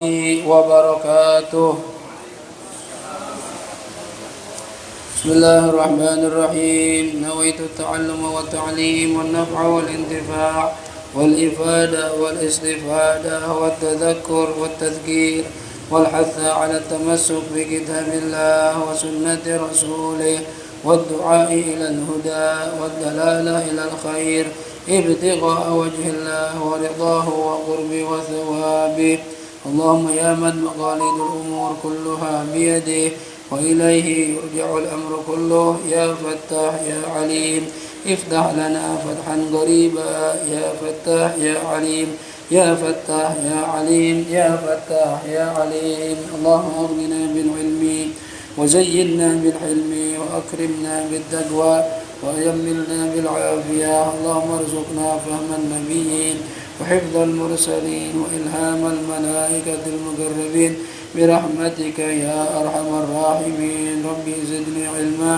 وبركاته. بسم الله الرحمن الرحيم. نويت التعلم والتعليم والنفع والانتفاع والإفادة والاستفادة والتذكر والتذكير والحث على التمسك بكتاب الله وسنة رسوله والدعاء إلى الهدى والدلالة إلى الخير ابتغاء وجه الله ورضاه وقربه وثوابه. اللهم يا من مقاليد الأمور كلها بيده وإليه يرجع الأمر كله، يا فتاح يا عليم افتح لنا فتحا قريبا، يا فتاح يا عليم، يا فتاح يا عليم، يا فتاح يا عليم. اللهم أغننا بالعلم وزينا بالحلم وأكرمنا بالتقوى ويملنا بالعافية. اللهم ارزقنا فهم النبيين وحفظ المرسلين وإلهام الملائكة المقربين برحمتك يا أرحم الراحمين. ربي زدني علما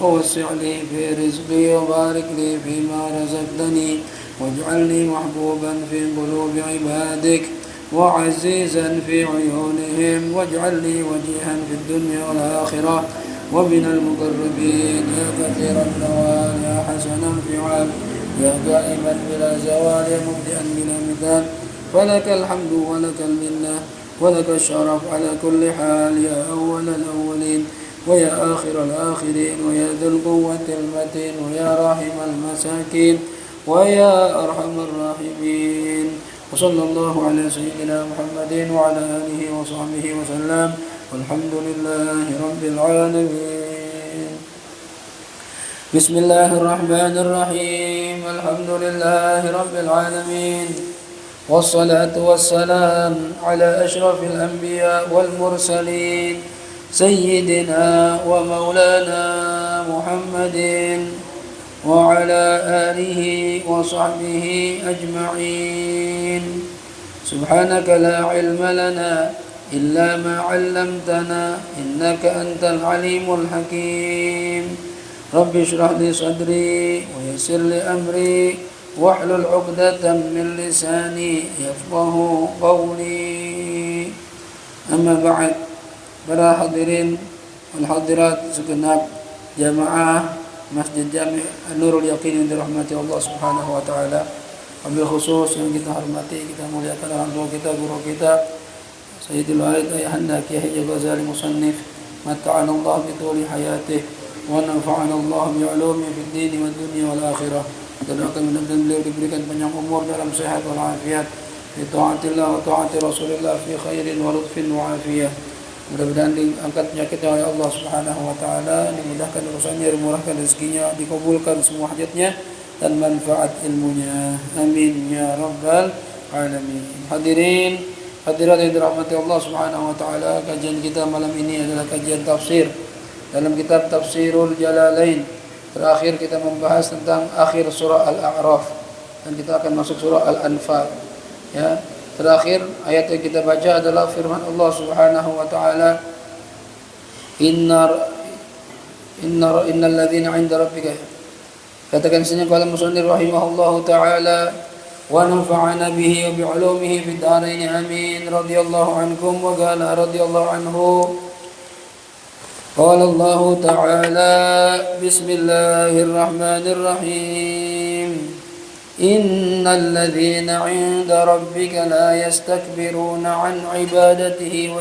ووسع لي في رزقي وبارك لي فيما رزقتني واجعلني محبوبا في قلوب عبادك وعزيزا في عيونهم واجعلني وجيها في الدنيا والآخرة ومن المقربين. يا كثير النوال يا حسن الفعال يا دائما بلا زوال يا مبدئا بلا مثال، فلك الحمد ولك المنة ولك الشرف على كل حال، يا أول الأولين ويا آخر الآخرين ويا ذا القوة المتين ويا راحم المساكين ويا أرحم الراحمين. وصلى الله على سيدنا محمد وعلى آله وصحبه وسلم، والحمد لله رب العالمين. بسم الله الرحمن الرحيم. الحمد لله رب العالمين، والصلاة والسلام على أشرف الأنبياء والمرسلين سيدنا ومولانا محمد وعلى آله وصحبه أجمعين. سبحانك لا علم لنا إلا ما علمتنا إنك أنت العليم الحكيم. رب اشرح لي صدري ويسر لي أمري واحلل عقدة من لساني يفقه قولي. أما بعد، para hadirin wal hadirat segenap jamaah Masjid Jami' Nurul Yaqin yang dirahmati Allah Subhanahu wa taala. Wabil khusus yang kita hormati, kita muliakan orang tua kita, guru kita Sayyidul Walid Ayahanda Kiai Haji Ghazali Musannif, mata'ana Allah bi tuli hayatih wa nafa'ana Allah bi ulumi fid din wad dunya wal akhirah. Dan akan mudah-mudahan beliau diberikan panjang umur dalam sehat wal afiat fi taatillah wa taati Rasulillah fi khairin wa lutfin wa afiyah. Mudah-mudahan diangkat penyakitnya oleh Allah Subhanahu wa taala, dimudahkan urusannya, dimurahkan rezekinya, dikabulkan semua hajatnya dan manfaat ilmunya. Amin ya rabbal alamin. Hadirin hadirat yang dirahmati Allah Subhanahu wa taala, kajian kita malam ini adalah kajian tafsir dalam kitab Tafsirul Jalalain. Terakhir kita membahas tentang akhir surah Al-A'raf dan kita akan masuk surah Al-Anfal. Ya, terakhir ayat yang kita baca adalah firman Allah Subhanahu wa taala, innal ladzina 'inda rabbika. Katakan sini qala musannif rahimahullahu taala wa nafa'ana bihi wa bi 'ulumihi fid dharain amin. Radhiyallahu ankum wa qala radhiyallahu anhu. قال الله تعالى بسم الله الرحمن الرحيم إن الذين عند ربك لا يستكبرون عن عبادته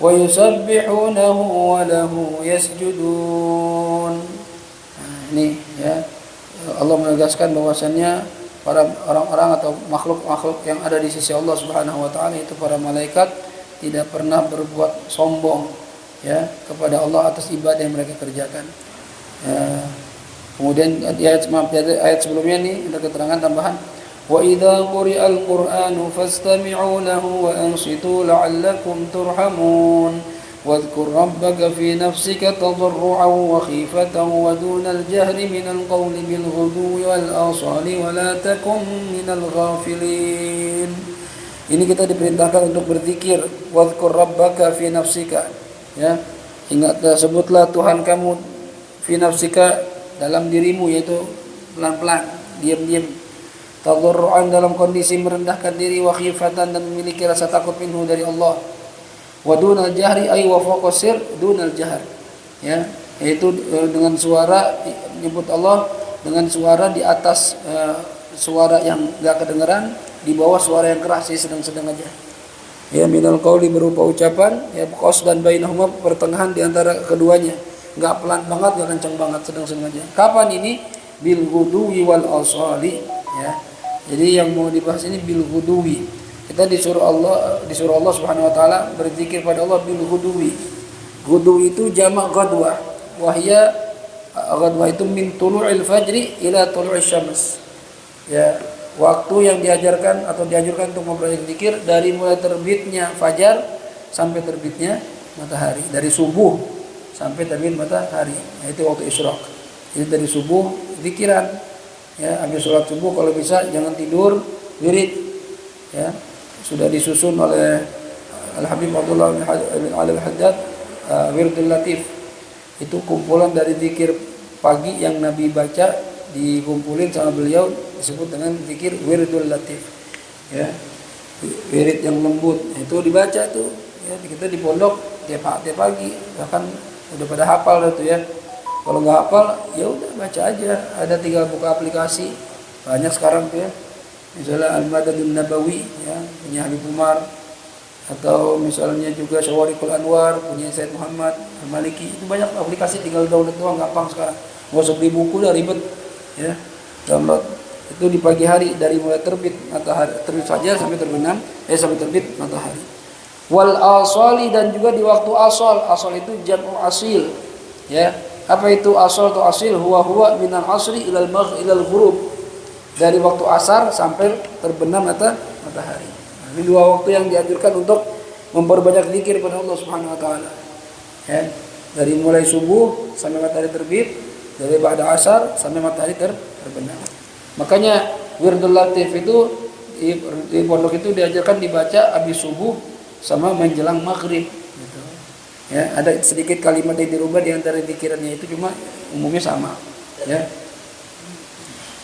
ويسبحونه وله يسجدون. Ini ya, Allah menegaskan bahwasannya para orang-orang atau makhluk-makhluk yang ada di sisi Allah Subhanahu wa taala, itu para malaikat, tidak pernah berbuat sombong ya kepada Allah atas ibadah yang mereka kerjakan. Kemudian ayat sebelumnya ini ada keterangan tambahan, wa idza quri'al qur'anu fastami'u lahu wa ansitu la'allakum turhamun wadhkur rabbaka fi nafsika tadarru'an wa khifatan wa dunal jahri minal qawli bil ghudwi wal asali wa la takun minal ghafilin. Ini kita diperintahkan untuk berzikir, wadhkur rabbaka fi nafsika, ya, ingat, sebutlah Tuhan kamu fi nafsika, dalam dirimu, yaitu pelan-pelan, diam-diam. tadarruan dalam kondisi merendahkan diri, wa khifatan dan memiliki rasa takut minhu dari Allah. Wa dunal jahri ay wa fawqa sir dunal jahr. Ya, yaitu dengan suara menyebut Allah dengan suara di atas suara yang enggak kedengaran, di bawah suara yang keras, sedang-sedang aja. Ya, minal qauli berupa ucapan, ya qasdan bainahuma pertengahan di antara keduanya. Enggak pelan banget, enggak kencang banget, sedang-sedang aja. Kapan ini? Bil ghuduwi wal asali, ya. Jadi yang mau dibahas ini bil ghuduwi. Kita disuruh Allah Subhanahu wa taala berzikir pada Allah bil ghuduwi. Ghuduwi itu jamak ghadwah. Wahya ghadwah itu min tulu'il fajri ila tulu'is syams. Ya, waktu yang diajarkan atau dianjurkan untuk memperbanyak zikir dari mulai terbitnya fajar sampai terbitnya matahari, dari subuh sampai terbit matahari. Itu waktu isyraq. Jadi dari subuh zikiran, ya, habis sholat subuh kalau bisa jangan tidur, wirid, ya. Sudah disusun oleh Al-Habib Abdullah bin Al-Haddad, Wirdul Latif. Itu kumpulan dari zikir pagi yang Nabi baca, dikumpulin sama beliau, disebut dengan zikir Wirdul Latif, ya. Wirid yang lembut itu dibaca tuh, ya. Kita di pondok tiap pagi, bahkan udah pada hafal itu, ya. Kalau nggak hafal, ya udah baca aja. Ada tinggal buka aplikasi, banyak sekarang tuh, ya. Misalnya Al-Madadun Nabawi, ya, punya Habib Umar, atau misalnya juga Syawarikul Anwar punya Said Muhammad Al-Maliki. Itu banyak aplikasi, tinggal download doang, gampang sekarang. Nggak usah beli buku, udah ribet, ya. Download itu di pagi hari dari mulai terbit matahari, terbit fajar sampai terbenam, sampai terbit matahari. Wal asali, dan juga di waktu asal. Asal itu jam'u asil, ya. Apa itu asal atau asil? Huwa minal asri ilal ghurub, dari waktu asar sampai terbenam matahari. Ini dua waktu yang dianjurkan untuk memperbanyak zikir pada Allah Subhanahu wa taala. Ya, dari mulai subuh sampai matahari terbit, dari ba'da asar sampai matahari terbenam. Makanya Wirdul Latif itu di pondok itu diajarkan dibaca habis subuh sama menjelang maghrib, gitu. Ya, ada sedikit kalimat yang dirubah di antara zikirannya itu, cuma umumnya sama, ya.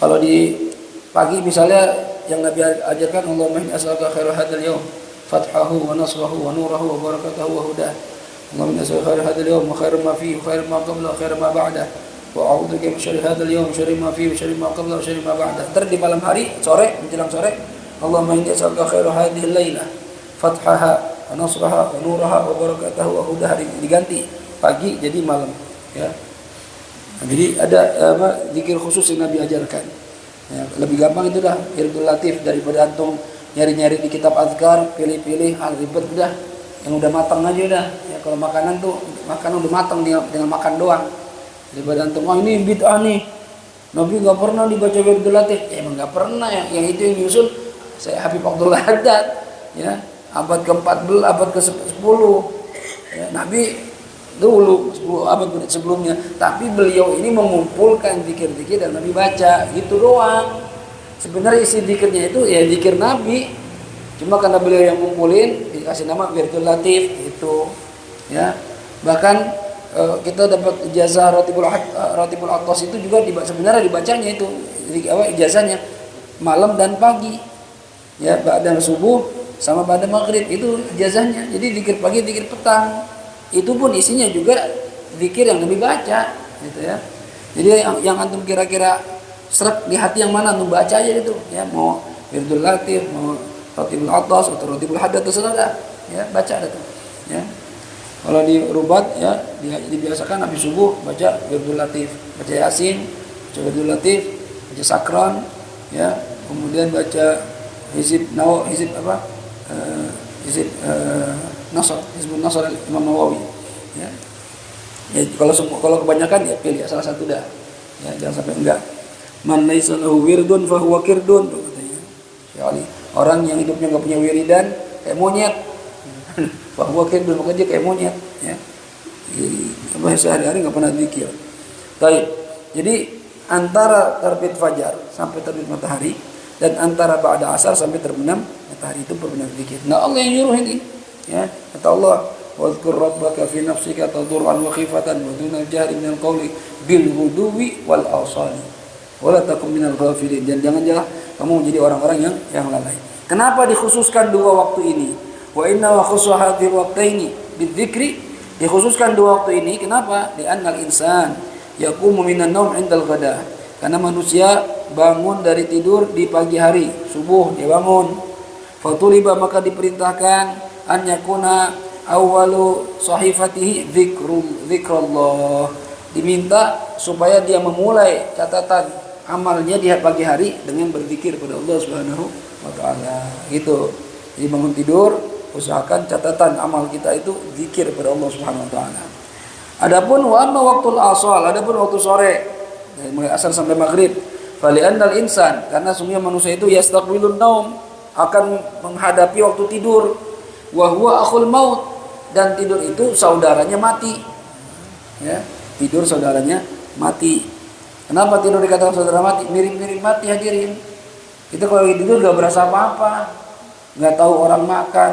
Kalau di pagi misalnya yang Nabi ajarkan, Allahumma inni as'aluka khairal hadzal yaum fathahu wa nasrahu wa nurahu wa barakatahu wa hudah. Allahumma inni as'aluka khairal hadzal yaum wa khairal ma fihi wa khairal ma qablahu wa khairal ma ba'dah. Wa a'udzubika min syarri hadzal yaum wa syarri ma fihi wa syarri ma qablahu wa syarri ma ba'dah. Terus di malam hari, sore, menjelang sore, Allahumma inni as'aluka khairal hadhihi al-lailah fathaha wa nasraha wa nuraha wa barakatahu wa hudah. Diganti pagi jadi malam, ya. Nah, jadi ada zikir khusus yang Nabi ajarkan. Ya, lebih gampang itu dah Wirdul Latif daripada antum nyari-nyari di kitab azkar, pilih-pilih hal ribet udah. Yang udah matang aja udah. Ya, kalau makanan udah matang, tinggal makan doang. Daripada antum, ini bid'ah nih, Nabi nggak pernah dibaca Wirdul Latif. Ya, emang nggak pernah, ya. Yang itu yang diusul saya Habib Abdullah Haddad, ya, abad ke-14, abad ke-10. Ya, Nabi dulu 10 abad sebelumnya, tapi beliau ini mengumpulkan zikir-zikir dan Nabi baca, gitu doang. Sebenarnya isi zikirnya itu ya zikir Nabi, cuma karena beliau yang ngumpulin dikasih nama Wirdul Latif itu, ya. Bahkan kita dapat ijazah Ratibul Atas itu juga sebenarnya dibacanya itu ijazahnya malam dan pagi, ya, ba'da subuh sama ba'da maghrib, itu ijazahnya. Jadi zikir pagi, zikir petang, itu pun isinya juga zikir yang Nabi baca, gitu, ya. Jadi yang antum kira-kira seret di hati yang mana, antum baca aja gitu, ya. Mau Wirdul Latif, mau Ratibul Atas atau Ratibul Haddad, terserah, ya, baca ada tuh, ya. Kalau di rubat, ya, dibiasakan habis subuh baca Wirdul Latif, baca Yasin, baca Wirdul Latif, baca Sakran, ya. Kemudian baca hizib Hizbun Nasr Imam Nawawi, ya. Ya, kalau kebanyakan ya pilih salah satu dah, ya, jangan sampai enggak. Man laisa lahu wirdun fa huwa kirdun, katanya Syekh Ali. Orang yang hidupnya enggak punya wiridan kayak monyet. Fa huwa kirdun, maka dia kayak monyet, ya. Sehari-hari enggak pernah zikir. Baik. Jadi antara terbit fajar sampai terbit matahari dan antara ba'da asar sampai terbenam matahari itu perbanyak zikir. Nah, Allah yang nyuruh ini, ya. Kata Allah, "Wadhkur rabbaka fi nafsika tadarruan wa khifatan wa dunal jahri minal qawli bil ghuduwi wal asali wa la takum minal ghafilin." Dan janganlah kamu menjadi orang-orang yang lalai. Kenapa dikhususkan dua waktu ini? Wa inna wa khusu hadhil waqtaini bidzikri, dikhususkan dua waktu ini kenapa? Li'annal insan yaqumu minan naum 'indal ghada. Karena manusia bangun dari tidur di pagi hari, subuh dia bangun. Fatuliba, maka diperintahkan an yakuna awwalu sahifatihi zikrullah. Diminta supaya dia memulai catatan amalnya di pagi hari dengan berzikir pada Allah Subhanahu wa taala. Gitu. Jadi bangun tidur usahakan catatan amal kita itu zikir pada Allah Subhanahu wa taala. Adapun wa amma waqtul asal, adapun waktu sore dari mulai asar sampai maghrib, fali annal insan, karena sungguh manusia itu yastaqbilun naum, akan menghadapi waktu tidur, wa huwa akhul maut, dan tidur itu saudaranya mati. Ya, tidur saudaranya mati. Kenapa tidur dikatakan saudara mati? Mirip-mirip mati hadirin. Kita kalau lagi tidur gak berasa apa-apa, nggak tahu orang makan,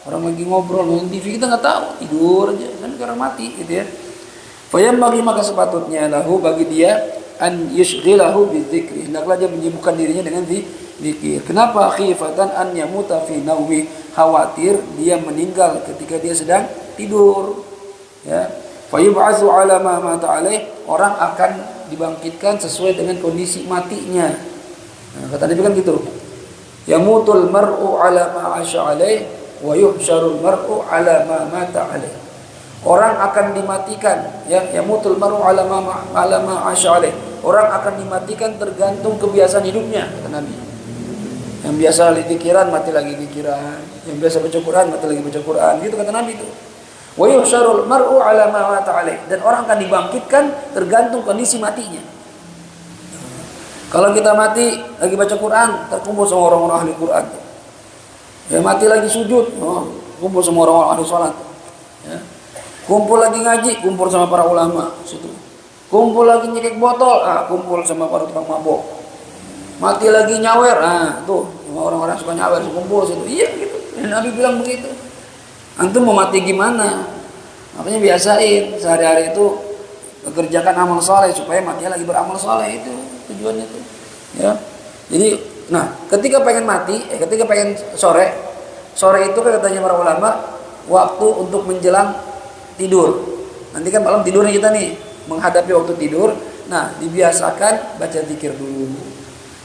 orang lagi ngobrol nonton TV, kita nggak tahu, tidur aja kan orang mati gitu ya. Fayam bagi, maka sepatutnya lahu bagi dia an yushghilahu bidzikri, hendaklah dia menyibukkan dirinya dengan zikir. Kenapa? Khifatan an yamuta fi naumi, khawatir dia meninggal ketika dia sedang tidur. Ya. Fayub'atsu ala ma mata alaih, orang akan dibangkitkan sesuai dengan kondisi matinya. Nah, kata Nabi kan gitu. Yamutul mar'u ala ma 'asha alaih wa yuhsyarul mar'u ala ma mata alaih. Orang akan dimatikan, ya, yamutul mar'u ala ma 'asha alaih. Orang akan dimatikan tergantung kebiasaan hidupnya, kata Nabi. Yang biasa zikran mati lagi zikran, yang biasa baca Quran mati lagi baca Quran, gitu kata Nabi itu. Wa yuhsyarul mar'u ala ma mata alaih, dan orang akan dibangkitkan tergantung kondisi matinya. Kalau kita mati lagi baca Quran, terkumpul sama orang-orang ahli Quran. Ya, mati lagi sujud, kumpul sama orang-orang ahli salat. Ya. Kumpul lagi ngaji, kumpul sama para ulama situ. Kumpul lagi nyekek botol, kumpul sama para tukang mabok. Mati lagi nyawer, tuh sama orang-orang suka nyawer, kumpul situ. Iya gitu. Nabi bilang begitu. Antum mau mati gimana? Makanya biasain sehari-hari itu mengerjakan amal saleh supaya matinya lagi beramal saleh, itu tujuannya tuh. Ya. Jadi, nah, ketika pengen mati, ketika pengen sore itu kan katanya para ulama waktu untuk menjelang tidur. Nanti kan malam tidurnya kita nih menghadapi waktu tidur. Nah, dibiasakan baca zikir dulu.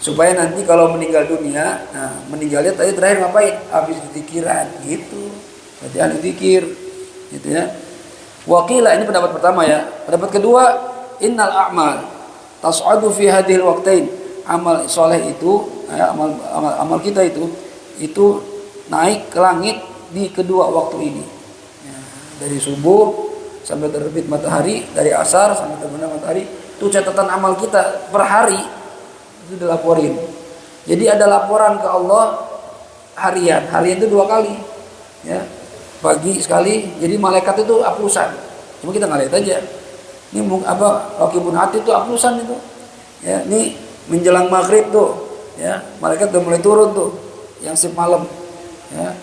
Supaya nanti kalau meninggal dunia, nah meninggalnya tadi terakhir ngapain? Habis zikiran gitu. Berarti ahli zikir gitu ya. Waqila, ini pendapat pertama ya. Pendapat kedua, innal a'mal tas'adu fi hadhil waqtain. Amal soleh itu, amal kita itu naik ke langit di kedua waktu ini. Ya, dari subuh sampai terbit matahari, dari asar sampai terbenam matahari, itu catatan amal kita per hari itu dilaporin. Jadi ada laporan ke Allah harian. Harian itu 2 kali. Ya. Pagi sekali, jadi malaikat itu aplusan. Cuma kita nggak lihat aja. Ini apa? Raqibun Atid itu aplusan itu. Ya, ini menjelang maghrib tuh, ya malaikat udah mulai turun tuh, yang shift malam. Ya,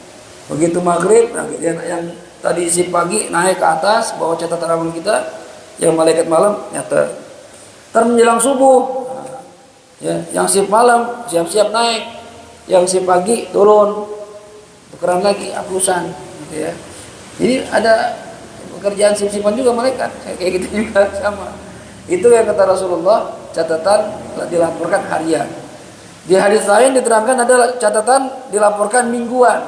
begitu maghrib, nah, yang tadi shift pagi naik ke atas, bawa catatan amal kita. Yang malaikat malam nyata. Menjelang subuh, nah, ya, yang shift malam siap-siap naik, yang shift pagi turun, tukeran lagi aplusan. Ya. Jadi ada pekerjaan sip-sipan juga malaikat kayak gitu juga sama. Itu yang kata Rasulullah, catatan dilaporkan harian. Di hadis lain diterangkan ada catatan dilaporkan mingguan.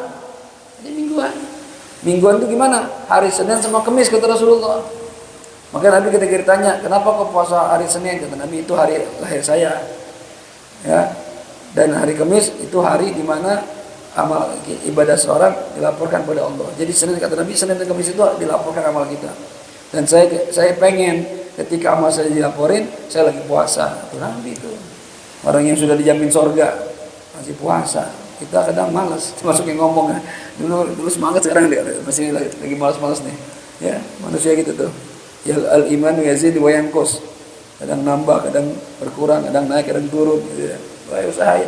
Jadi mingguan itu gimana? Hari Senin sama Kamis kata Rasulullah. Maka Nabi ketika ditanya, kenapa kau puasa hari Senin? Kata Nabi, itu hari lahir saya. Ya. Dan hari Kamis itu hari di mana amal ibadah seorang dilaporkan pada Allah. Jadi Senin, kata Nabi, Senin dan Kamis itu dilaporkan amal kita. Dan saya pengen ketika amal saya dilaporin, saya lagi puasa. Itu Nabi itu. Orang yang sudah dijamin surga masih puasa. Kita kadang malas, termasuk yang ngomong. Dulu semangat, sekarang masih lagi malas-malas nih. Ya, manusia gitu tuh. Ya, al-iman yazid wa yanqus. Kadang nambah, kadang berkurang, kadang naik, kadang turun gitu ya. Baik, usahain.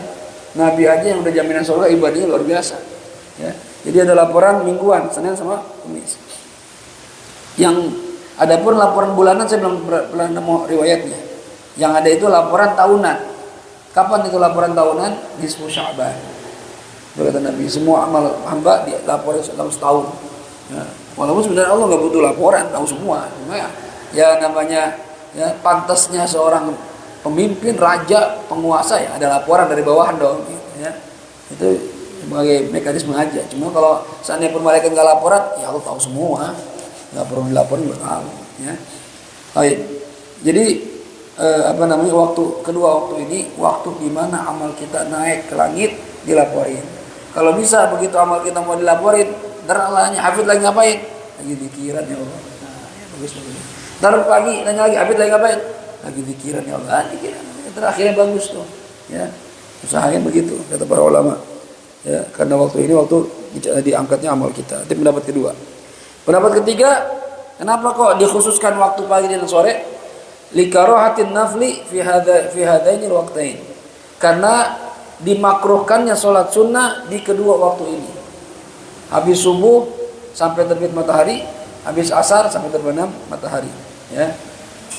Nabi aja yang udah jaminan surga ibadahnya luar biasa. Ya. Jadi ada laporan mingguan, Senin sama Kamis. Yang adapun laporan bulanan saya belum pernah nemu riwayatnya. Yang ada itu laporan tahunan. Kapan itu laporan tahunan? Nisfu Sya'ban. Berkata Nabi, semua amal hamba dilaporin dalam setahun. Ya. Walaupun sebenarnya Allah nggak butuh laporan, tahu semua. Cuma ya namanya ya pantasnya seorang pemimpin, raja, penguasa ya ada laporan dari bawahan dong. Gitu, ya. Itu sebagai mekanisme aja. Cuma kalau seandainya pun mereka nggak laporan, ya Allah tahu semua. Nggak perlu dilaporin, nggak tahu. Ya. Baik. Jadi waktu ini waktu di mana amal kita naik ke langit dilaporin. Kalau bisa begitu amal kita mau dilaporin, ntar Allahnya Hafid lagi ngapain? Lagi dikiran ya Allah. Nah, ya bagus. Ntar pagi nanya lagi, Hafid lagi ngapain? Lagi dikiran ya Allah. Dikiran. Terakhirnya bagus tuh. Ya, usahain begitu kata para ulama. Ya, karena waktu ini waktu diangkatnya amal kita. Itu pendapat kedua. Pendapat ketiga, kenapa kok dikhususkan waktu pagi dan sore? Likarahatin nafli fi hadainil waqtain. Karena dimakruhkannya sholat sunnah di kedua waktu ini. Habis subuh sampai terbit matahari, habis asar sampai terbenam matahari. Ya.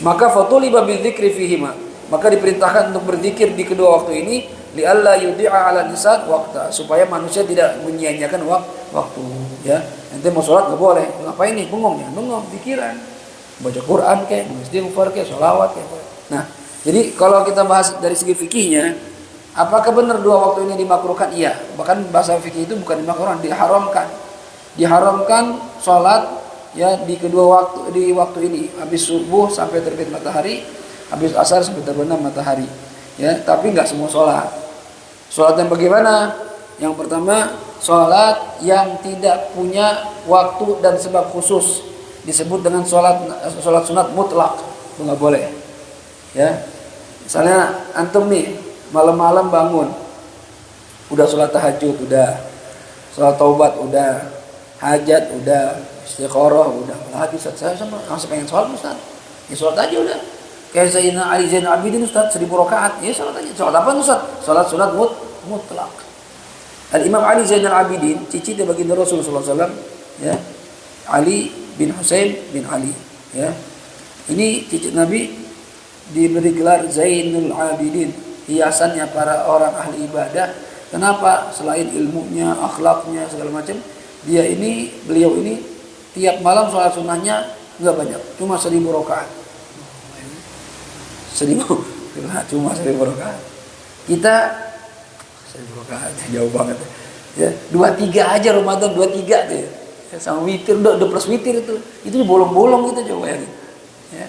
Maka fatuliba bidzikri fihima. Maka diperintahkan untuk berzikir di kedua waktu ini, lialla yudi'a 'ala lisan waqta, supaya manusia tidak menyia-nyiakan waktu. Ya. Nanti mau sholat nggak boleh. Ngapain nih? Bengong ya? Bengong, pikiran. Baca Quran kayak, istighfar kayak, sholawat kayak. Nah, jadi kalau kita bahas dari segi fikihnya, apakah benar dua waktu ini dimakruhkan? Iya. Bahkan bahasa fikih itu bukan dimakruhkan, diharamkan. Diharamkan sholat ya di waktu ini, habis subuh sampai terbit matahari, habis asar sampai terbenam matahari. Ya, tapi nggak semua sholat. Sholat yang bagaimana? Yang pertama, sholat yang tidak punya waktu dan sebab khusus. Disebut dengan sholat sunat mutlak, itu nggak boleh. Ya, misalnya antum nih malam-malam bangun, udah sholat tahajud, udah sholat taubat, udah hajat, udah istikharah, udah lagi saya sama masih pengen sholat Ustaz, ya sholat aja udah. Kayak Sayyidina Ali Zainal Abidin Ustaz 1000 rakaat, ya sholat aja. Sholat apa Ustaz? Sholat sunat mutlak. Al Imam Ali Zainal Abidin, cicitnya baginda Rasul sallallahu alaihi wasallam, ya. Ali bin Husain bin Ali, ya. Ini cicit Nabi diberi gelar Zainul Abidin, hiasannya para orang ahli ibadah. Kenapa? Selain ilmunya, akhlaknya, segala macam, beliau ini tiap malam sholat sunnahnya nggak banyak, cuma 1000 rakaat. 1000, cuma 1000 rakaat. Kita 1000 rakaat jauh banget. Ya, 23 aja Ramadan 23 tuh. Ya. Sama witir udah plus witir itu bolong-bolong gitu coba ya. Ya.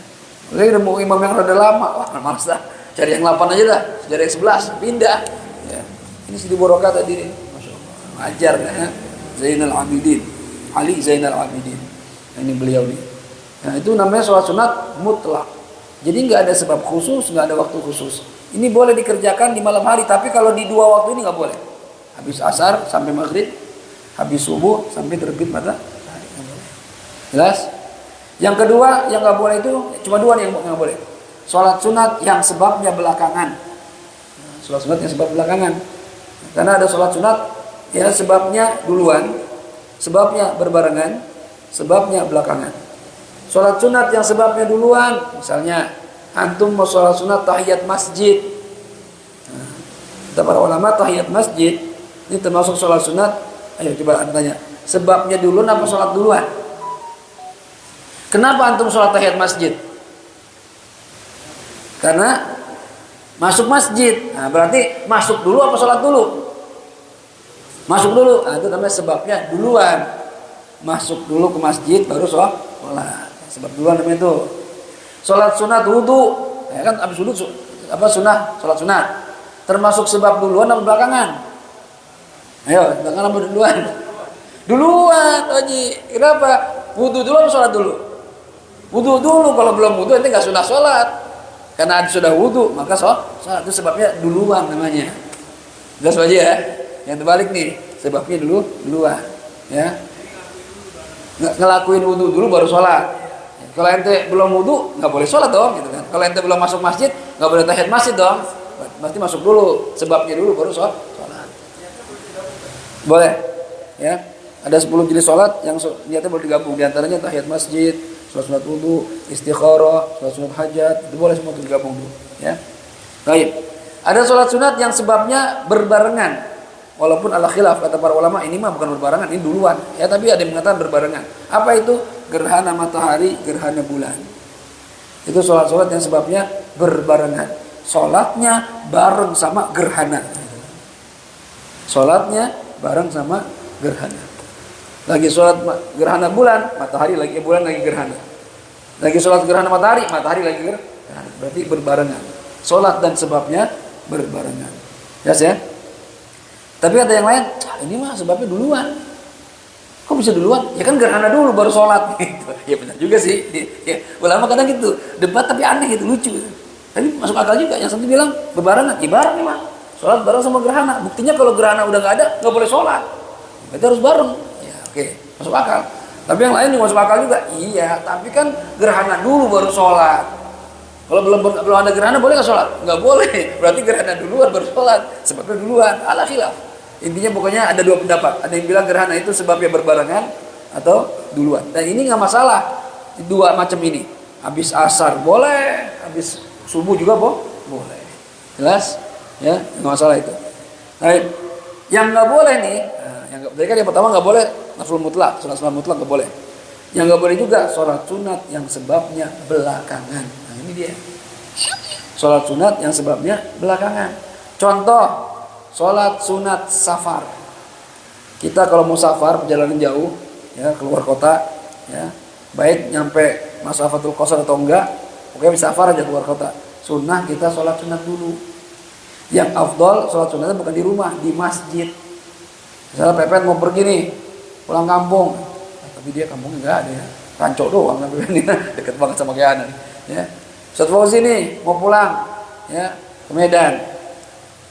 Udah mau imam yang rada lama, wah malas dah. Cari yang 8 aja dah, cari yang 11 pindah. Ya. Ini 1000 rakaat tadi nih. Masyaallah. Ajar ya. Zainal Abidin, Ali Zainal Abidin. Ini beliau nih. Nah, itu namanya sholat sunat mutlak. Jadi nggak ada sebab khusus, nggak ada waktu khusus. Ini boleh dikerjakan di malam hari, tapi kalau di dua waktu ini nggak boleh. Habis asar sampai maghrib, habis subuh sampai terbit matahari. Jelas? Yang kedua yang nggak boleh itu cuma dua nih yang nggak boleh. Sholat sunat yang sebabnya belakangan. Sholat sunat yang sebab belakangan. Karena ada sholat sunat ya sebabnya duluan, sebabnya berbarengan, sebabnya belakangan. Sholat sunat yang sebabnya duluan, misalnya antum mau sholat sunat tahiyat masjid. Nah, kata para ulama tahiyat masjid ini termasuk sholat sunat. Ayo coba anda tanya, sebabnya duluan apa sholat duluan? Kenapa antum sholat tahiyat masjid? Karena masuk masjid. Nah, berarti masuk dulu apa sholat dulu? Masuk dulu. Nah, itu namanya sebabnya duluan. Masuk dulu ke masjid baru sholat. Sebab duluan namanya itu. Sholat sunat wudu. Ya kan habis wudu apa sunah? Sholat sunat. Termasuk sebab duluan atau belakangan? Ayo, belakangan apa duluan? Duluan, Haji. Kenapa? Wudu dulu atau sholat dulu? Wudu dulu. Kalau belum wudu nanti nggak sunah sholat. Karena sudah wudu maka sholat. Itu sebabnya duluan namanya. Jelas aja ya. Yang terbalik nih, sebabnya duluan. Ya. Ngelakuin wudu dulu baru sholat. Kalau ente belum wudu nggak boleh sholat dong, gitu kan. Kalau ente belum masuk masjid nggak boleh tahiyat masjid dong. Pasti masuk dulu, sebabnya dulu baru sholat. Boleh, ya. Ada 10 jenis sholat yang niatnya boleh digabung. Di antaranya tahiyat masjid, sholat sunat wudu, istikharah, sholat sunat hajat, itu boleh semua digabung dulu. Ya. Baik. Ada sholat sunat yang sebabnya berbarengan. Walaupun ala khilaf kata para ulama ini mah bukan berbarengan, ini duluan. Ya tapi ada yang mengatakan berbarengan. Apa itu? Gerhana matahari, gerhana bulan. Itu sholat-sholat yang sebabnya berbarengan. Sholatnya bareng sama gerhana. Sholatnya bareng sama gerhana. Lagi sholat gerhana bulan, matahari lagi bulan lagi gerhana. Lagi sholat gerhana matahari lagi gerhana. Berarti berbarengan. Sholat dan sebabnya berbarengan. Yes, ya. Tapi ada yang lain, ini mah sebabnya duluan. Kok bisa duluan? Ya kan gerhana dulu baru sholat. Ya benar juga sih. Ya, ulama kadang gitu debat tapi aneh gitu, lucu. Tapi masuk akal juga. Yang satu bilang berbarengan, ya bareng nih mah. Sholat bareng sama gerhana. Buktinya kalau gerhana udah nggak ada, nggak boleh sholat. Berarti harus bareng. Ya oke, masuk akal. Tapi yang lain juga masuk akal juga. Iya, tapi kan gerhana dulu baru sholat. Kalau belum ada gerhana boleh nggak sholat? Nggak boleh. Berarti gerhana duluan baru sholat. Sebabnya duluan. Ala khilaf. Intinya pokoknya ada dua pendapat. Ada yang bilang gerhana itu sebabnya berbarengan atau duluan. Dan ini nggak masalah. Dua macam ini. Habis asar boleh. Habis subuh juga boleh. Jelas? Ya, nggak masalah itu. Baik. Yang nggak boleh nih. Jadi kan yang pertama nggak boleh nafil mutlak. Sholat sunat mutlak nggak boleh. Yang nggak boleh juga sholat sunat yang sebabnya belakangan. Nah ini dia. Sholat sunat yang sebabnya belakangan. Contoh, sholat sunat safar. Kita kalau mau safar perjalanan jauh, ya keluar kota, ya baik nyampe masafatul qasar atau enggak, pokoknya bisa safar aja keluar kota. Sunnah kita sholat sunat dulu. Yang afdol sholat sunatnya bukan di rumah, di masjid. Misalnya Pepet mau pergi nih, pulang kampung. Tapi dia kampungnya nggak ada ya, Ranco doang ini deket banget sama Kiana ya. Ustaz Fauzi nih mau pulang ya ke Medan.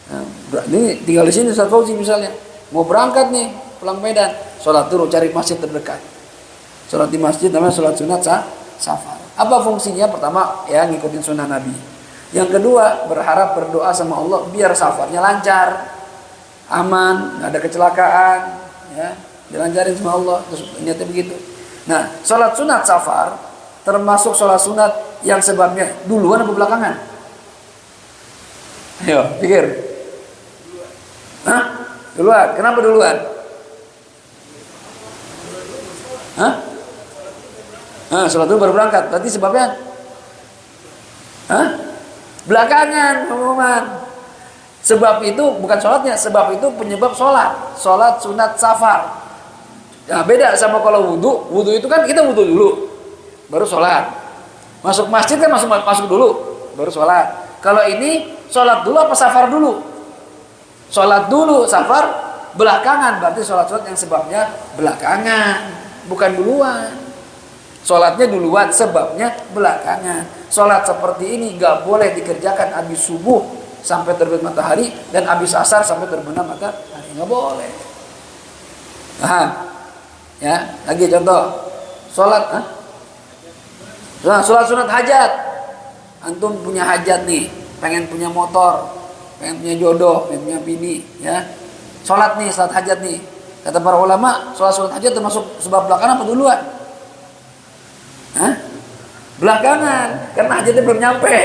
Nah, ini tinggal di sini Ustaz Fauzi misalnya mau berangkat nih pulang Medan, sholat dulu cari masjid terdekat. Sholat di masjid namanya sholat sunat safar. Apa fungsinya? Pertama ya ngikutin sunnah Nabi. Yang kedua berharap berdoa sama Allah biar safarnya lancar, aman, nggak ada kecelakaan ya. Dilancarin sama Allah, terus niatnya begitu. Nah, sholat sunat safar termasuk sholat sunat yang sebabnya duluan atau belakangan? Ayo, pikir. Hah? Duluan. Kenapa duluan? Hah? Sholat dulu baru berangkat. Berarti sebabnya? Hah? Belakangan, pengumuman. Sebab itu bukan sholatnya, sebab itu penyebab sholat. Sholat sunat safar. Nah beda sama kalau wudhu. Wudhu itu kan kita wudhu dulu baru sholat. Masuk masjid kan masuk dulu baru sholat. Kalau ini sholat dulu apa safar dulu? Sholat dulu, safar belakangan. Berarti sholat yang sebabnya belakangan, bukan duluan. Sholatnya duluan, sebabnya belakangan. Sholat seperti ini gak boleh dikerjakan habis subuh sampai terbit matahari dan habis asar sampai terbenam matahari, gak boleh. Nah, ya, lagi contoh sholat, sholat sunat hajat. Antum punya hajat nih, pengen punya motor, pengen punya jodoh, pengen punya bini, ya. Sholat nih, sholat hajat nih. Kata para ulama, sholat sunat hajat termasuk sebab belakangan apa duluan? Belakangan, karena hajatnya belum nyampe.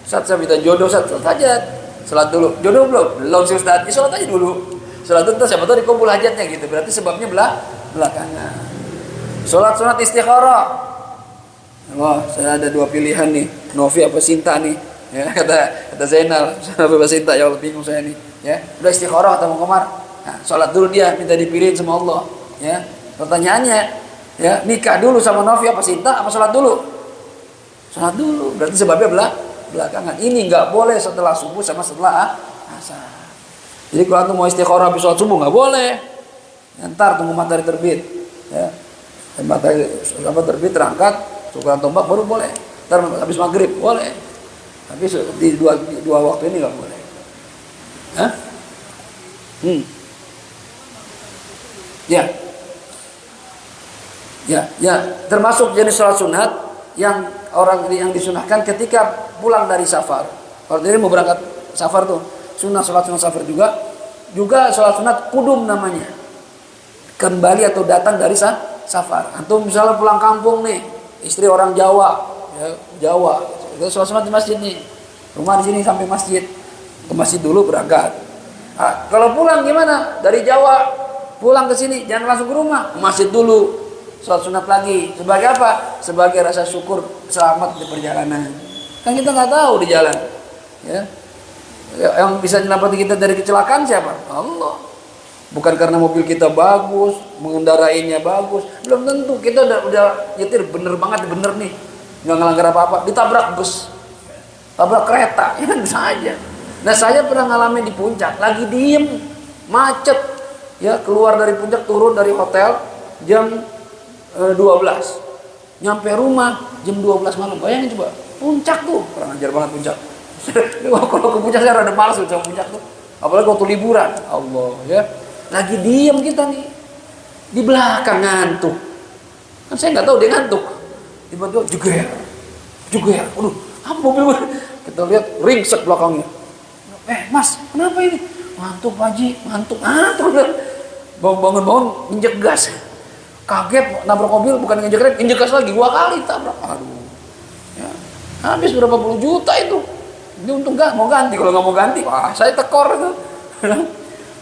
Ustaz saya minta jodoh, Ustaz, sholat hajat, sholat dulu. Jodoh belum sih Ustaz, ya sholat aja dulu. Sholat itu siapa tahu dikumpul hajatnya gitu, berarti sebabnya belakangan. Sholat sunat istikharah. Wah, saya ada dua pilihan nih, Novi apa Sinta nih. Ya, kata Zainal, apa Sinta ya Allah bingung saya nih. Ya, udah istikharah kata Bang Komar. Nah, sholat dulu dia minta dipilihin sama Allah. Ya, pertanyaannya, ya nikah dulu sama Novi apa Sinta apa sholat dulu? Sholat dulu, berarti sebabnya belakangan. Ini nggak boleh setelah subuh sama setelah asar. Jadi kalau antum mau istikharah habis sholat subuh nggak boleh. Ntar tunggu matahari terbit, ya. Matahari terbit terangkat, syukuran tombak baru boleh. Ntar habis maghrib boleh. Tapi di dua waktu ini nggak boleh. Hah? Ya, termasuk jenis sholat sunat yang orang yang disunahkan ketika pulang dari safar. Kalau dia mau berangkat safar tuh, sholat sunat safar juga sholat sunat kudum namanya. Kembali atau datang dari safar. Antum misalnya pulang kampung nih, istri orang Jawa, ya, Jawa, itu sholat sunat di masjid nih. Rumah di sini sampai masjid. ke masjid dulu berangkat. Nah, kalau pulang gimana? Dari Jawa pulang ke sini jangan langsung ke rumah, ke masjid dulu, sholat sunat lagi. Sebagai apa? Sebagai rasa syukur selamat di perjalanan. Kan kita nggak tahu di jalan, ya. Yang bisa menyelamatkan kita dari kecelakaan siapa? Allah. Bukan karena mobil kita bagus, mengendarainya bagus, belum tentu. Kita udah nyetir bener banget, bener nih, nggak ngelanggar apa-apa, ditabrak bus, tabrak kereta, ya kan bisa aja. Nah saya pernah ngalamin di puncak, lagi diem, macet, ya keluar dari puncak, turun dari hotel jam 12, nyampe rumah jam 12 malam. Bayangin coba, puncak tuh, kurang ajar banget puncak. Kalau ke puncak saya rada malas sama puncak tuh, apalagi waktu liburan. Allah ya, lagi diem kita nih, di belakang ngantuk, kan saya nggak tahu dia ngantuk, tiba-tiba jeger, aduh, apa mobil? Kita lihat ringsek belakangnya. Mas, kenapa ini? Ngantuk Pak Haji, ngantuk. Bangun-bangun injek gas, kaget nabrak mobil, bukan injek rem, injek gas lagi 2 kali tabrak. Aduh, ya, habis berapa puluh juta itu. Ini untung gak mau ganti, kalau nggak mau ganti, wah saya tekor itu.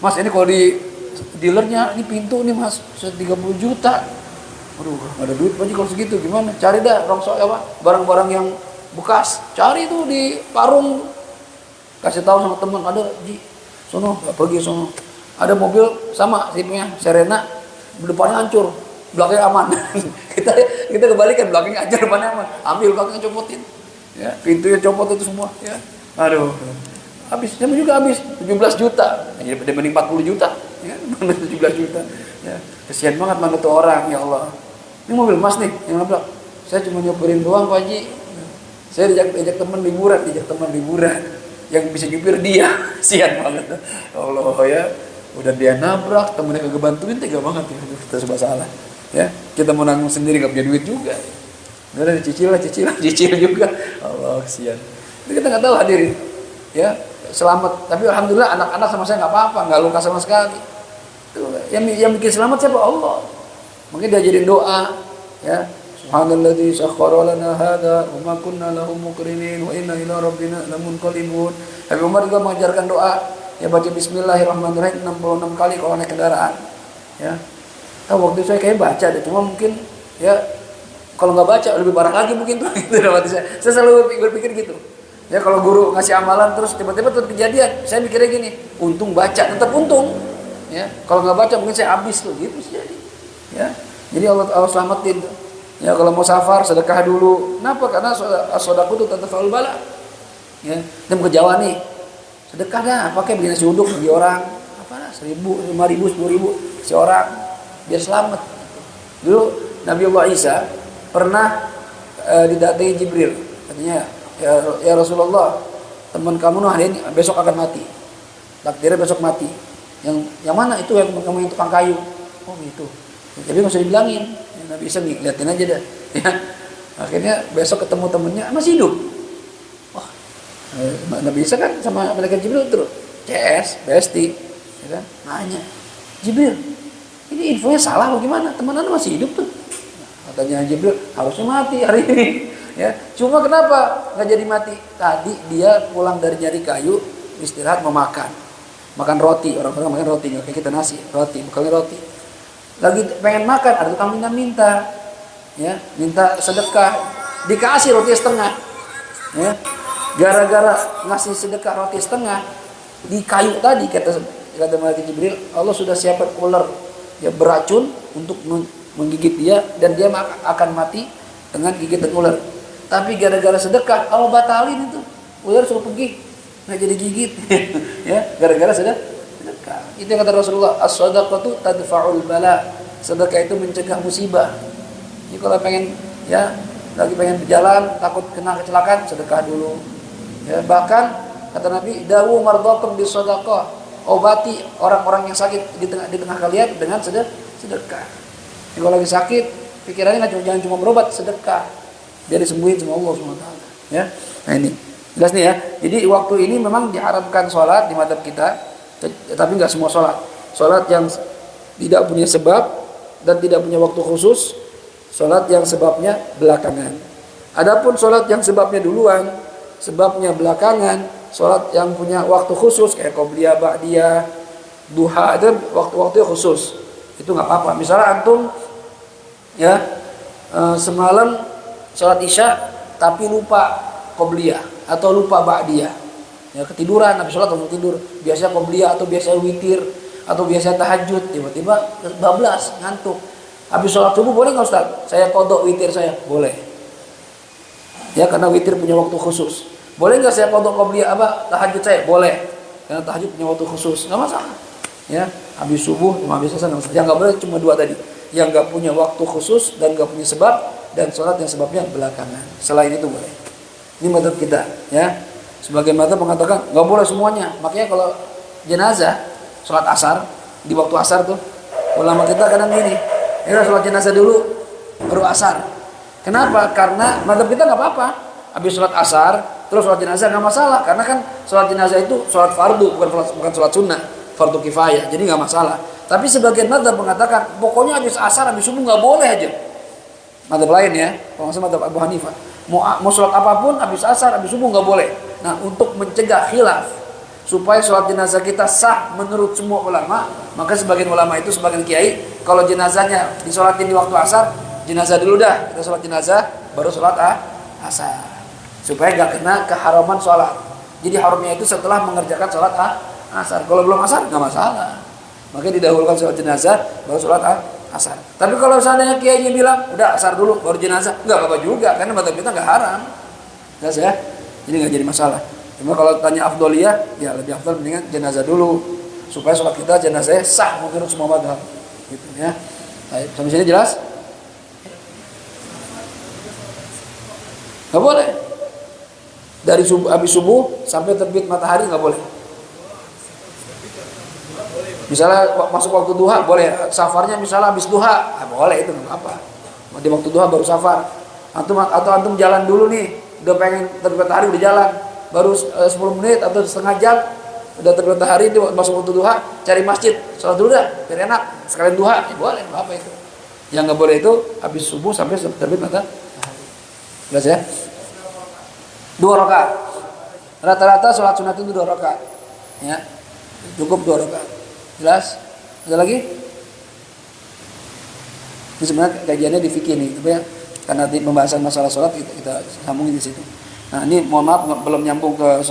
Mas ini kalau di dealernya ini pintu nih mas, 30 juta. Aduh, nggak ada duit Pak Haji kalau segitu, gimana? Cari dah barang-barang yang bekas, cari tuh di Parung. Kasih tahu sama teman, ada Ji, sono, pergi sono. Ada mobil sama tipenya Serena, depannya hancur, belakangnya aman. kita kebalikan, belakangnya hancur, depannya aman. Ambil belakangnya, copotin. Ya, pintunya copot itu semua, ya. Aduh. Habis, jam juga habis 17 juta. Ya, dibanding 40 juta, ya. 17 juta. Ya. Kesian banget mana tuh orang, ya Allah. Ini mobil Mas nih yang nabrak. Saya cuma nyopirin doang Pak Haji. Saya diajak teman liburan. Yang bisa nyupir dia. Sian banget. Allah ya. Udah dia nabrak, temennya kagak bantuin, tega banget ya. Kita serba salah. Ya, kita mau nanggung sendiri gak punya duit juga. Udah cicil juga. Allah kesian. Itu kita nggak tahu hadirin. Ya, selamat. Tapi alhamdulillah anak-anak sama saya nggak apa-apa, nggak luka sama sekali. Itu yang bikin selamat siapa? Allah. Mungkin diajarin doa, ya. Subhanalladzi sakhkhara lana hadza wa ma kunna lahu muqrinin wa inna ila rabbina lamunqalibun. Habib Umar juga mengajarkan doa, ya baca bismillahirrahmanirrahim 66 kali kalau naik kendaraan. Ya. Waktu itu saya kayak baca deh, cuma mungkin ya kalau nggak baca lebih parah lagi mungkin tuh. Itu dapat saya selalu berpikir gitu. Ya kalau guru ngasih amalan terus tiba-tiba tuh kejadian, saya mikirnya gini, untung baca, tetap untung. Ya, kalau nggak baca mungkin saya habis tuh, gitu sih jadi. Ya, jadi Allah selamatin tuh. Ya kalau mau safar sedekah dulu. Kenapa? Karena sodaku tuh tatafa'ul bala. Ya, kita mau ke Jawa nih, sedekah dah, pakai begini nasi uduk bagi orang, apa lah, 1.000, 5.000, 10.000 si orang, biar selamat. Dulu Nabi Allah Isa pernah didatangi Jibril, katanya ya Rasulullah, teman kamu hari ini besok akan mati, takdirnya besok mati. Yang mana itu yang kamu yang tukang kayu? Oh gitu. Jadi nggak usah dibilangin. Ya, Nabi Isa liatin aja dah. Ya. Akhirnya besok ketemu temennya masih hidup. Wah, Nabi Isa kan sama malaikat Jibril terus CS, besti, ya kan? Nanya, Jibril, ini infonya salah bagaimana? Teman Anda masih hidup tuh? Katanya Jibril harusnya mati hari ini. Ya, cuma kenapa nggak jadi mati? Tadi dia pulang dari nyari kayu, istirahat mau makan roti, orang-orang makan roti, nggak kayak kita nasi, roti, bukan roti. Lagi pengen makan, ada tukang minta, ya, minta sedekah, dikasih roti setengah, ya, gara-gara ngasih sedekah roti setengah di kayu tadi kata malaikat Jibril, Allah sudah siapkan ular, ya beracun untuk menggigit dia dan dia akan mati dengan gigitan ular. Tapi gara-gara sedekah Allah batalin itu, ular suruh pergi, nggak jadi gigit. Ya, gara-gara sedekah. Itu yang kata Rasulullah, as-shadaqatu tadfa'ul bala. Sedekah itu mencegah musibah. Jadi kalau pengen ya lagi pengen berjalan takut kena kecelakaan, sedekah dulu. Ya, bahkan kata Nabi, dawu mardakum bis-shadaqah. Obati orang-orang yang sakit di tengah kalian dengan sedekah. Jadi kalau lagi sakit, pikirannya jangan cuma berobat, sedekah. Biar disembuhin sama Allah SWT. Ya. Nah ini jelas nih ya. Jadi waktu ini memang diharapkan sholat di madzhab kita, tapi nggak semua sholat. Sholat yang tidak punya sebab dan tidak punya waktu khusus, sholat yang sebabnya belakangan. Adapun sholat yang sebabnya duluan, sebabnya belakangan, sholat yang punya waktu khusus kayak qobliyah, ba'diyah, duha, itu waktu-waktu khusus. Itu nggak apa-apa. Misalnya antum ya semalam sholat isya tapi lupa qobliyah atau lupa ba'diyah, ya ketiduran habis sholat langsung tidur, biasa qobliyah atau biasa witir atau biasa tahajud, tiba-tiba bablas ngantuk, habis sholat subuh boleh nggak Ustaz saya qodok witir saya? Boleh ya, karena witir punya waktu khusus. Boleh nggak saya qodok qobliyah tahajud saya? Boleh, karena tahajud punya waktu khusus, nggak masalah ya. Habis subuh cuma habis asar nggak masalah. Yang nggak boleh cuma dua tadi, yang nggak punya waktu khusus dan nggak punya sebab, dan sholat yang sebabnya belakangan. Selain itu boleh. Ini mazhab kita ya. Sebagai mazhab mengatakan nggak boleh semuanya. Makanya kalau jenazah sholat asar di waktu asar tuh, ulama kita kadang gini, ya sholat jenazah dulu baru asar. Kenapa? Karena mazhab kita nggak apa-apa. Habis sholat asar terus sholat jenazah nggak masalah, karena kan sholat jenazah itu sholat fardu, bukan sholat sunnah, fardu kifayah, jadi nggak masalah. Tapi sebagian mazhab mengatakan pokoknya habis asar habis subuh nggak boleh aja. Mazhab lain ya, kalau nggak salah mazhab Abu Hanifah, mau sholat apapun habis asar habis subuh nggak boleh. Nah, untuk mencegah khilaf supaya sholat jenazah kita sah menurut semua ulama, maka sebagian ulama itu, sebagian kiai, kalau jenazahnya disolatin di waktu asar, jenazah dulu dah, kita sholat jenazah baru sholat asar, supaya nggak kena keharaman sholat. Jadi haramnya itu setelah mengerjakan sholat asar. Kalau belum asar nggak masalah, makanya didahulukan sholat jenazah baru sholat asar. Tapi kalau seandainya kiainya bilang udah asar dulu baru jenazah, nggak apa-apa juga, karena mazhab kita nggak haram, jelas ya. Jadi nggak jadi masalah. Cuma kalau tanya afdoliyah, ya lebih afdal mendingan jenazah dulu, supaya sholat kita jenazahnya sah menurut semua mazhab, gitu ya. Baik, sampai sini jelas? Nggak boleh. Dari habis subuh sampai terbit matahari nggak boleh. Misalnya masuk waktu duha boleh, safarnya misalnya habis duha, boleh, itu nggak apa-apa. Di waktu duha baru safar. Antum jalan dulu nih, udah pengen terbit matahari udah jalan, baru 10 menit atau setengah jam udah terbit matahari, masuk waktu duha, cari masjid, sholat dulu dah, biar enak, sekalian duha, ya boleh, nggak apa itu. Yang nggak boleh itu habis subuh sampai terbit matahari. Jelas ya? 2 rakaat. Rata-rata sholat sunat itu 2 rakaat. Ya, cukup 2 rakaat. Jelas? Ada lagi? Ini sebenarnya kajiannya di fikih nih, tapi ya, karena di pembahasan masalah sholat kita sambungin di situ. Nah, ini mohon maaf belum nyambung ke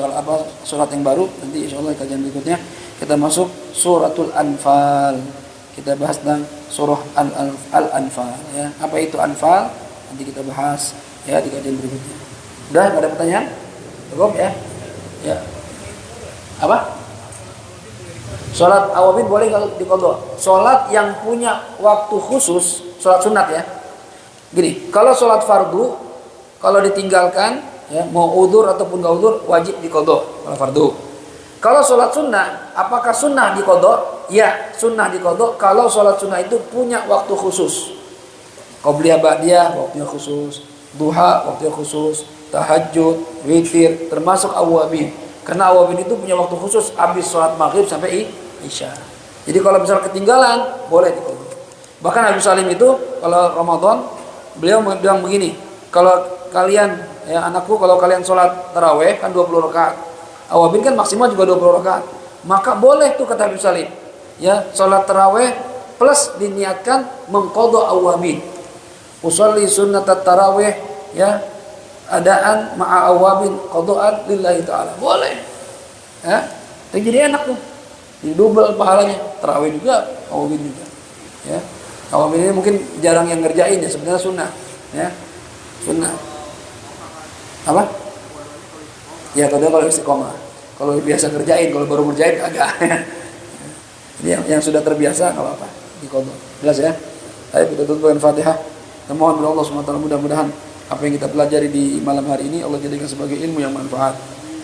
surat yang baru. Nanti insyaallah kajian berikutnya kita masuk suratul Anfal. Kita bahas tentang surah Al-Anfal ya. Apa itu Anfal? Nanti kita bahas ya di kajian berikutnya. Udah, enggak ada pertanyaan? Cukup ya? Ya. Apa? Salat awabin boleh kalau diqadha. Salat yang punya waktu khusus, salat sunat ya. Gini, kalau salat fardu kalau ditinggalkan ya, mau udzur ataupun enggak udzur wajib diqadha kalau fardu. Kalau salat sunnah, apakah sunnah diqadha? Ya, sunnah diqadha kalau salat sunnah itu punya waktu khusus. Qobliyah ba'diyah waktunya khusus, duha waktunya khusus, tahajud, witir, termasuk awabin. Karena awabin itu punya waktu khusus habis sholat maghrib sampai isya. Jadi kalau misalnya ketinggalan boleh diqadha. Bahkan Habib Salim itu kalau Ramadan beliau bilang begini, kalau kalian ya anakku, kalau kalian sholat taraweh kan 20 rakaat, awabin kan maksimal juga 20 rakaat, maka boleh tuh kata Habib Salim ya sholat taraweh plus diniatkan mengqadha awabin. Usolli sunnat taraweh ya adaan ma'a awabin qadaan lillahi ta'ala. Boleh ya, jadi enak tuh, jadi double pahalanya, tarawih juga, awabin juga ya. Awabin ini mungkin jarang yang ngerjain ya, sebenarnya sunnah ya, sunnah apa ya, kalau istiqomah, kalau biasa ngerjain, kalau baru ngerjain agak ini yang sudah terbiasa nggak apa-apa diqadha. Jelas ya. Ayo kita tutup dengan Fatihah. Kita mohon kepada Allah SWT mudah-mudahan apa yang kita pelajari di malam hari ini Allah jadikan sebagai ilmu yang manfaat,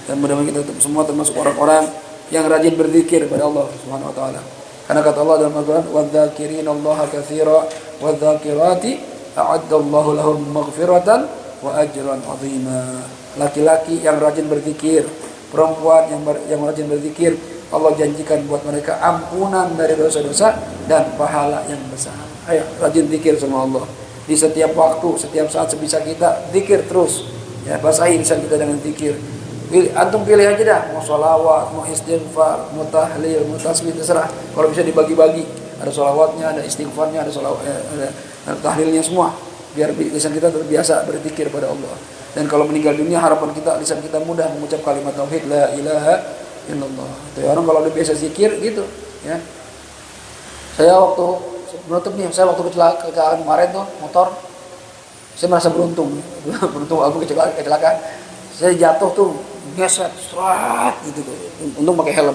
dan mudah-mudahan kita semua termasuk orang-orang yang rajin berzikir kepada Allah Subhanahu wa taala. Karena kata Allah dalam Al-Qur'an, "Wadz-dzakirinallaha katsira wadz-dzakirati a'addallahu lahum maghfiratan wa ajran 'azima." Laki-laki yang rajin berzikir, perempuan yang rajin berzikir, Allah janjikan buat mereka ampunan dari dosa-dosa dan pahala yang besar. Ayo rajin zikir sama Allah. Di setiap waktu, setiap saat sebisa kita zikir terus. Ya, basahi lisan kita dengan zikir. Antum pilih aja dah, mau sholawat, mau istighfar, mau tahlil, mau tasbih, terserah. Kalau bisa dibagi-bagi, ada sholawatnya, ada istighfarnya, ada ada tahlilnya semua, biar lisan kita terbiasa berzikir pada Allah. Dan kalau meninggal dunia, harapan kita lisan kita mudah mengucap kalimat tauhid la ilaha illallah. Itu orang kalau udah biasa zikir gitu, ya. Saya waktu menutup nih, saya waktu kecelakaan kemarin tuh motor, saya merasa beruntung. Beruntung aku kecelakaan. Saya jatuh tuh geset, serat gitu tuh. Untung pakai helm.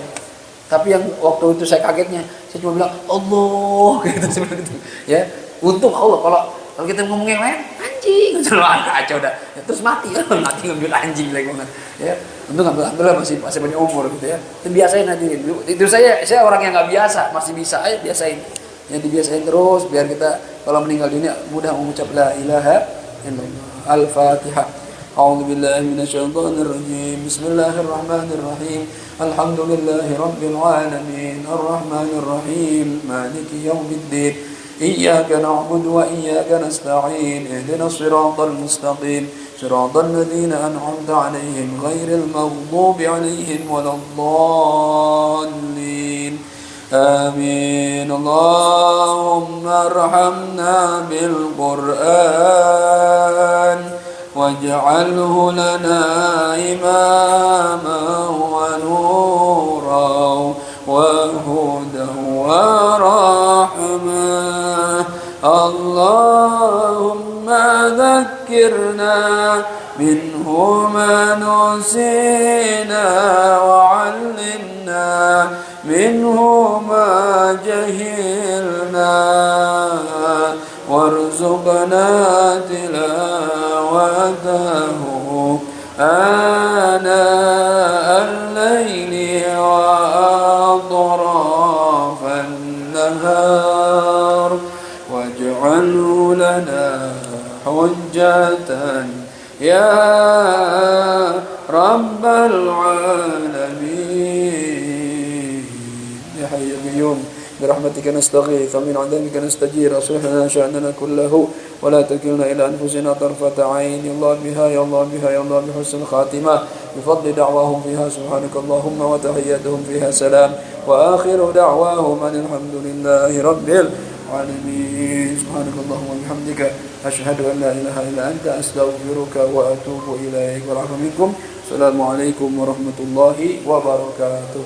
Tapi yang waktu itu saya kagetnya, saya cuma bilang Allah gitu seperti itu. Ya, untung Allah. Kalau kita ngomong yang lain, anjing, kacau dah. Ya, terus mati ya, mati ngambil anjing lagi banget. Ya, untung alhamdulillah masih banyak umur gitu ya. Itu biasain hadirin. Itu saya orang yang nggak biasa, masih bisa aja biasain. Ya dibiasain terus biar kita kalau meninggal dunia mudah mengucap la ilaha illallah. Al-Fatihah. أعوذ بالله من الشيطان الرجيم بسم الله الرحمن الرحيم الحمد لله رب العالمين الرحمن الرحيم مالك يوم الدين إياك نعبد وإياك نستعين اهدنا الصراط المستقيم صراط الذين أنعمت عليهم غير المغضوب عليهم ولا الضالين آمين اللهم ارحمنا بالقرآن واجعله لنا إماما ونورا وهدى ورحمة اللهم ذكرنا منه ما نسينا وعلمنا منه ما جهلنا وارزقنا تلاوته آناء الليل وأطراف النهار واجعله لنا حجة يا رب العالمين يا حي يا قيوم برحمتك نستغيث ومن عذابك نستجير أصلح لنا شأننا كله ولا تكلنا إلى أنفسنا طرفة عين يا الله بها يا الله بها يا الله بحسن الخاتمة بفضل دعواهم فيها سبحانك اللهم وتحياتهم فيها سلام وآخر دعواهم أن الحمد لله رب العالمين سبحانك اللهم وبحمدك أشهد أن لا إله إلا أنت أستغفرك وأتوب إليك والعفو منكم السلام عليكم ورحمة الله وبركاته